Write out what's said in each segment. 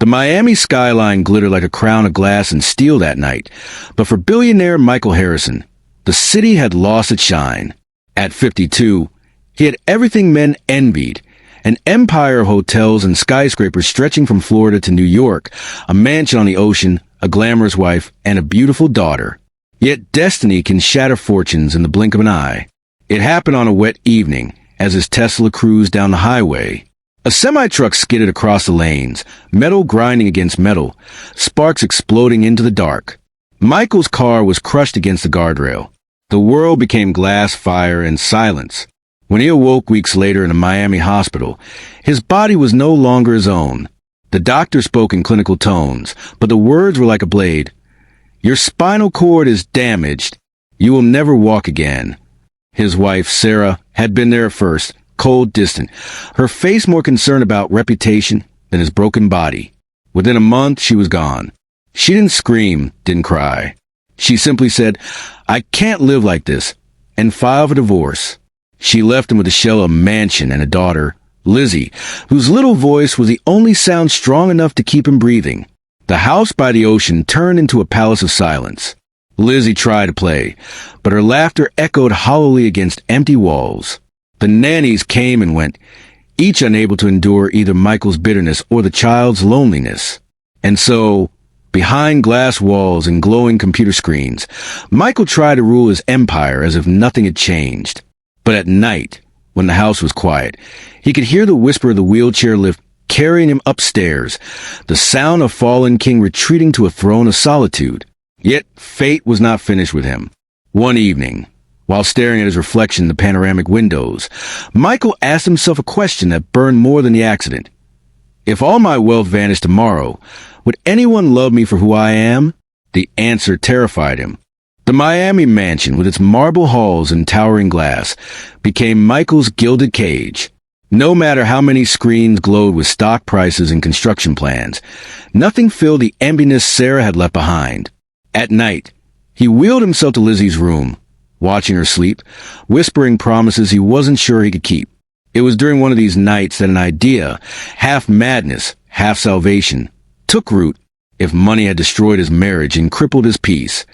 The Miami skyline glittered like a crown of glass and steel that night, but for billionaire Michael Harrison, the city had lost its shine. At 52, he had everything men envied: an empire of hotels and skyscrapers stretching from Florida to New York, a mansion on the ocean, a glamorous wife, and a beautiful daughter. Yet destiny can shatter fortunes in the blink of an eye. It happened on a wet evening, as his Tesla cruised down the highway. A semi-truck skidded across the lanes, metal grinding against metal, sparks exploding into the dark. Michael's car was crushed against the guardrail. The world became glass, fire, and silence. When he awoke weeks later in a Miami hospital, his body was no longer his own. The doctor spoke in clinical tones, but the words were like a blade. "Your spinal cord is damaged. You will never walk again." His wife, Sarah, had been there at first, cold, distant, her face more concerned about reputation than his broken body. Within a month, she was gone. She didn't scream, didn't cry. She simply said, "I can't live like this," and filed for divorce. She left him with a shell of a mansion and a daughter, Lizzie, whose little voice was the only sound strong enough to keep him breathing. The house by the ocean turned into a palace of silence. Lizzie tried to play, but her laughter echoed hollowly against empty walls. The nannies came and went, each unable to endure either Michael's bitterness or the child's loneliness. And so, behind glass walls and glowing computer screens, Michael tried to rule his empire as if nothing had changed. But at night, when the house was quiet, he could hear the whisper of the wheelchair lift carrying him upstairs, the sound of fallen king retreating to a throne of solitude. Yet fate was not finished with him. One evening, while staring at his reflection in the panoramic windows, Michael asked himself a question that burned more than the accident. If all my wealth vanished tomorrow, would anyone love me for who I am? The answer terrified him. The Miami mansion, with its marble halls and towering glass, became Michael's gilded cage. No matter how many screens glowed with stock prices and construction plans, nothing filled the emptiness Sarah had left behind. At night, he wheeled himself to Lizzie's room, watching her sleep, whispering promises he wasn't sure he could keep. It was during one of these nights that an idea, half madness, half salvation, took root. If money had destroyed his marriage and crippled his peace,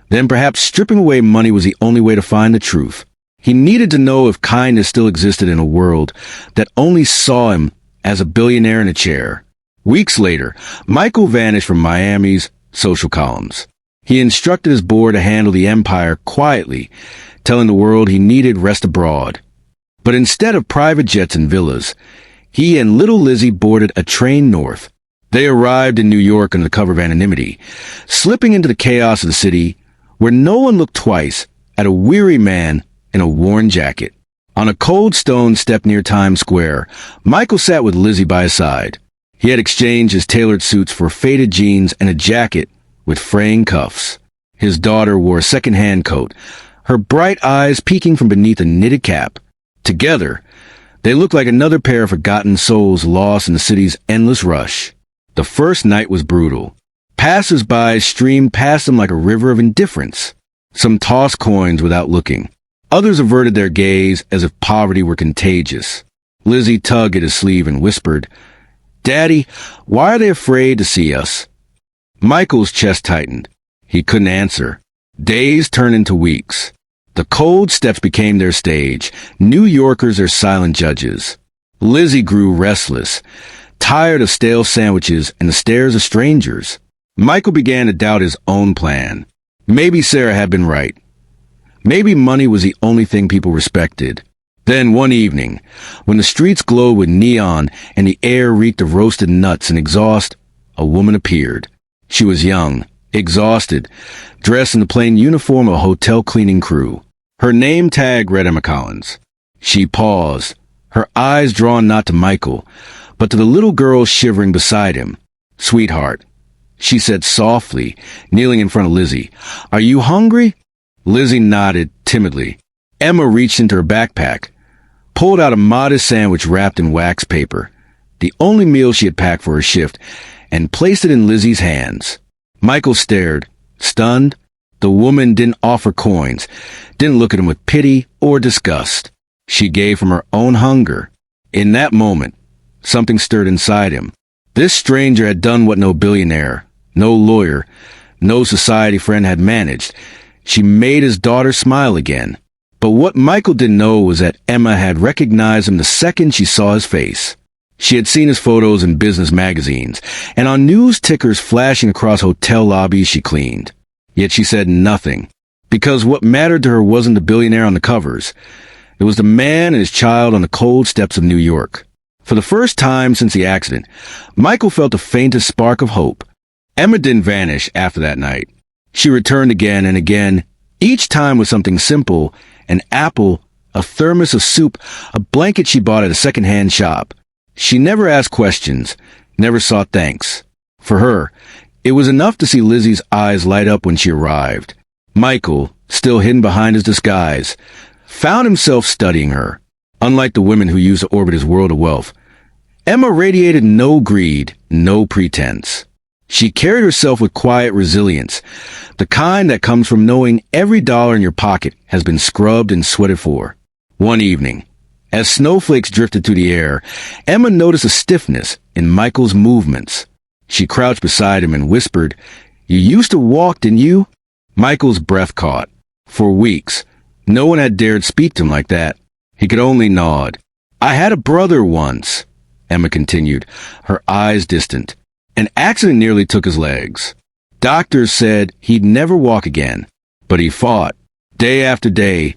then perhaps stripping away money was the only way to find the truth. He needed to know if kindness still existed in a world that only saw him as a billionaire in a chair. Weeks later, Michael vanished from Miami's social columns. He instructed his board to handle the empire quietly, telling the world he needed rest abroad. But instead of private jets and villas, he and little Lizzie boarded a train north. They arrived in New York under the cover of anonymity, slipping into the chaos of the city, where no one looked twice at a weary man in a worn jacket. On a cold stone step near Times Square, Michael sat with Lizzie by his side. He had exchanged his tailored suits for faded jeans and a jacket with fraying cuffs. His daughter wore a second-hand coat, her bright eyes peeking from beneath a knitted cap. Together, they looked like another pair of forgotten souls lost in the city's endless rush. The first night was brutal. Passers-by streamed past them like a river of indifference. Some tossed coins without looking. Others averted their gaze as if poverty were contagious. Lizzie tugged at his sleeve and whispered, "Daddy, why are they afraid to see us?" Michael's chest tightened. He couldn't answer. Days turned into weeks. The cold steps became their stage, New Yorkers their silent judges. Lizzie grew restless, tired of stale sandwiches and the stares of strangers. Michael began to doubt his own plan. Maybe Sarah had been right. Maybe money was the only thing people respected. Then one evening, when the streets glowed with neon and the air reeked of roasted nuts and exhaust, a woman appeared. She was young, exhausted, dressed in the plain uniform of a hotel cleaning crew. Her name tag read Emma Collins. She paused, her eyes drawn not to Michael, but to the little girl shivering beside him. "Sweetheart," she said softly, kneeling in front of Lizzie, "are you hungry?" Lizzie nodded timidly. Emma reached into her backpack, pulled out a modest sandwich wrapped in wax paper, the only meal she had packed for her shift, and placed it in Lizzie's hands. Michael stared, stunned. The woman didn't offer coins, didn't look at him with pity or disgust. She gave from her own hunger. In that moment, something stirred inside him. This stranger had done what no billionaire, no lawyer, no society friend had managed. She made his daughter smile again. But what Michael didn't know was that Emma had recognized him the second she saw his face. She had seen his photos in business magazines and on news tickers flashing across hotel lobbies she cleaned. Yet she said nothing, because what mattered to her wasn't the billionaire on the covers. It was the man and his child on the cold steps of New York. For the first time since the accident, Michael felt the faintest spark of hope. Emma didn't vanish after that night. She returned again and again, each time with something simple: an apple, a thermos of soup, a blanket she bought at a second-hand shop. She never asked questions, never sought thanks. For her, it was enough to see Lizzie's eyes light up when she arrived. Michael, still hidden behind his disguise, found himself studying her. Unlike the women who used to orbit his world of wealth, Emma radiated no greed, no pretense. She carried herself with quiet resilience, the kind that comes from knowing every dollar in your pocket has been scrubbed and sweated for. One evening, as snowflakes drifted through the air, Emma noticed a stiffness in Michael's movements. She crouched beside him and whispered, "You used to walk, didn't you?" Michael's breath caught. For weeks, no one had dared speak to him like that. He could only nod. "I had a brother once," Emma continued, her eyes distant. "An accident nearly took his legs. Doctors said he'd never walk again, but he fought, day after day,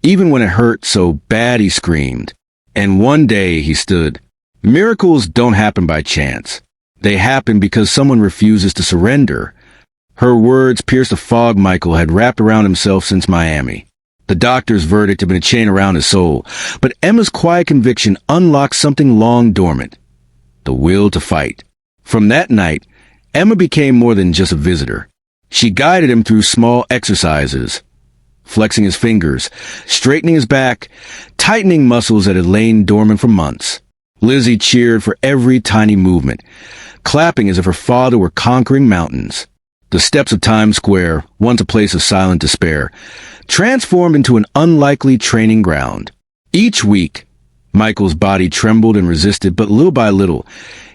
even when it hurt so bad he screamed. And one day he stood. Miracles don't happen by chance. They happen because someone refuses to surrender." Her words pierced the fog Michael had wrapped around himself since Miami. The doctor's verdict had been a chain around his soul, but Emma's quiet conviction unlocked something long dormant: the will to fight. From that night, Emma became more than just a visitor. She guided him through small exercises, flexing his fingers, straightening his back, tightening muscles that had lain dormant for months. Lizzie cheered for every tiny movement, clapping as if her father were conquering mountains. The steps of Times Square, once a place of silent despair, transformed into an unlikely training ground. Each week, Michael's body trembled and resisted, but little by little,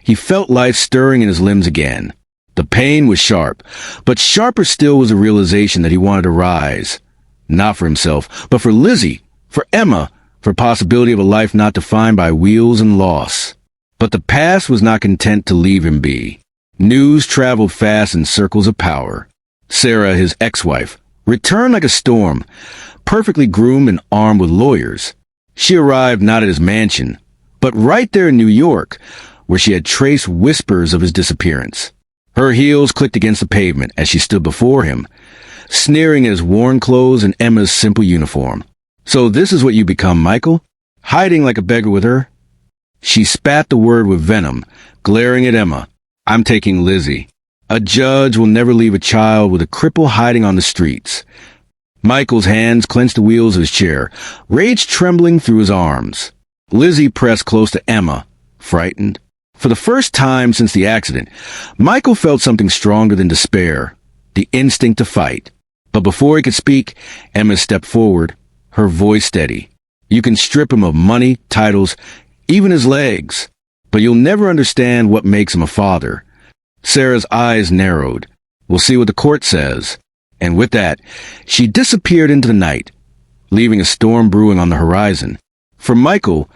he felt life stirring in his limbs again. The pain was sharp, but sharper still was the realization that he wanted to rise. Not for himself, but for Lizzie, for Emma, for possibility of a life not defined by wheels and loss. But the past was not content to leave him be. News traveled fast in circles of power. Sarah, his ex-wife, returned like a storm, perfectly groomed and armed with lawyers. She arrived not at his mansion, but right there in New York, where she had traced whispers of his disappearance. Her heels clicked against the pavement as she stood before him, sneering at his worn clothes and Emma's simple uniform. "So this is what you become, Michael? Hiding like a beggar with her?" She spat the word with venom, glaring at Emma. "I'm taking Lizzie. A judge will never leave a child with a cripple hiding on the streets." Michael's hands clenched the wheels of his chair, rage trembling through his arms. Lizzie pressed close to Emma, frightened. For the first time since the accident, Michael felt something stronger than despair, the instinct to fight. But before he could speak, Emma stepped forward, her voice steady. "You can strip him of money, titles, even his legs, but you'll never understand what makes him a father." Sarah's eyes narrowed. "We'll see what the court says." And with that, she disappeared into the night, leaving a storm brewing on the horizon. For Michael,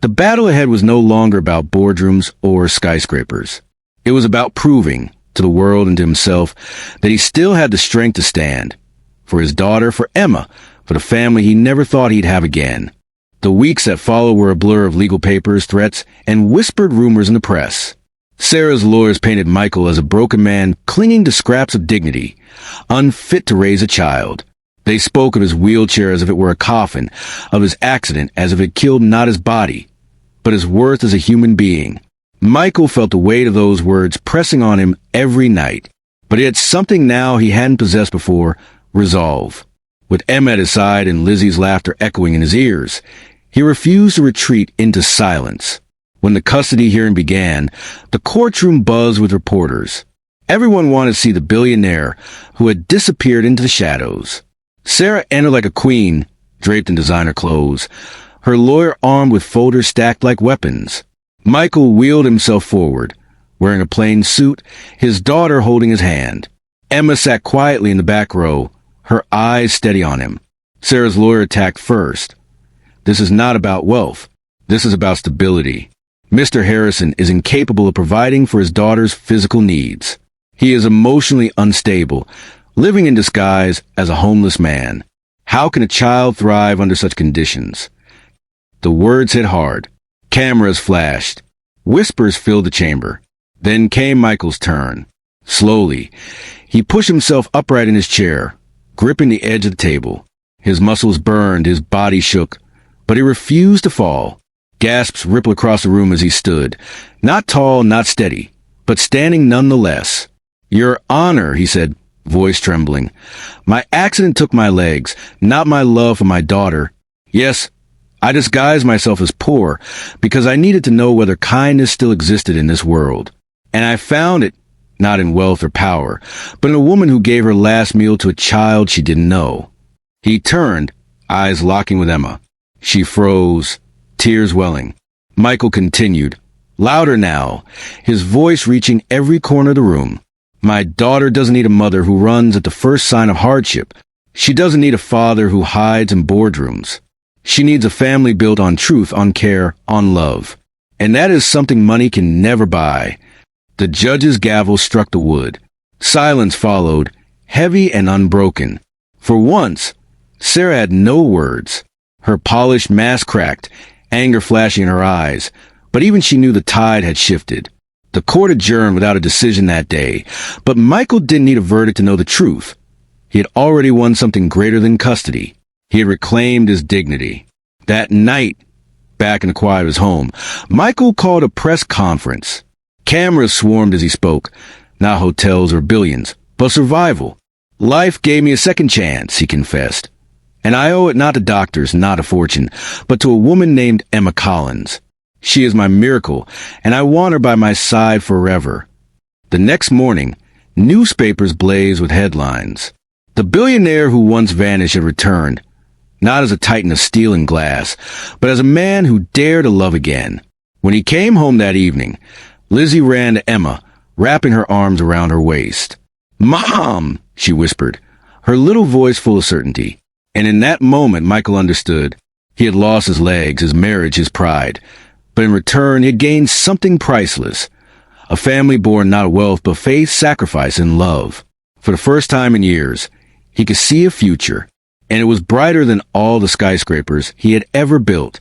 the battle ahead was no longer about boardrooms or skyscrapers. It was about proving, to the world and to himself, that he still had the strength to stand. For his daughter, for Emma, for the family he never thought he'd have again. The weeks that followed were a blur of legal papers, threats, and whispered rumors in the press. Sarah's lawyers painted Michael as a broken man clinging to scraps of dignity, unfit to raise a child. They spoke of his wheelchair as if it were a coffin, of his accident as if it killed not his body, but his worth as a human being. Michael felt the weight of those words pressing on him every night. But he had something now he hadn't possessed before: resolve. With Emma at his side and Lizzie's laughter echoing in his ears, he refused to retreat into silence. When the custody hearing began, the courtroom buzzed with reporters. Everyone wanted to see the billionaire who had disappeared into the shadows. Sarah entered like a queen, draped in designer clothes, her lawyer armed with folders stacked like weapons. Michael wheeled himself forward, wearing a plain suit, his daughter holding his hand. Emma sat quietly in the back row, her eyes steady on him. Sarah's lawyer attacked first. This is not about wealth. This is about stability. Mr. Harrison is incapable of providing for his daughter's physical needs. He is emotionally unstable, living in disguise as a homeless man. How can a child thrive under such conditions? The words hit hard. Cameras flashed. Whispers filled the chamber. Then came Michael's turn. Slowly, he pushed himself upright in his chair, gripping the edge of the table. His muscles burned, his body shook, but he refused to fall. Gasps rippled across the room as he stood. Not tall, not steady, but standing nonetheless. "Your Honor," he said, voice trembling. "My accident took my legs, not my love for my daughter. Yes, I disguised myself as poor because I needed to know whether kindness still existed in this world. And I found it, not in wealth or power, but in a woman who gave her last meal to a child she didn't know." He turned, eyes locking with Emma. She froze, tears welling. Michael continued, louder now, his voice reaching every corner of the room. "My daughter doesn't need a mother who runs at the first sign of hardship. She doesn't need a father who hides in boardrooms. She needs a family built on truth, on care, on love. And that is something money can never buy." The judge's gavel struck the wood. Silence followed, heavy and unbroken. For once, Sarah had no words. Her polished mask cracked, anger flashing in her eyes, but even she knew the tide had shifted. The court adjourned without a decision that day, but Michael didn't need a verdict to know the truth. He had already won something greater than custody. He had reclaimed his dignity. That night, back in the quiet of his home, Michael called a press conference. Cameras swarmed as he spoke. Not hotels or billions, but survival. "Life gave me a second chance," he confessed. "And I owe it not to doctors, not a fortune, but to a woman named Emma Collins. She is my miracle, and I want her by my side forever." The next morning, newspapers blazed with headlines. The billionaire who once vanished had returned, not as a titan of steel and glass, but as a man who dared to love again. When he came home that evening, Lizzie ran to Emma, wrapping her arms around her waist. "Mom!" she whispered, her little voice full of certainty. And in that moment, Michael understood. He had lost his legs, his marriage, his pride. But in return, he had gained something priceless. A family born not of wealth, but faith, sacrifice, and love. For the first time in years, he could see a future, and it was brighter than all the skyscrapers he had ever built.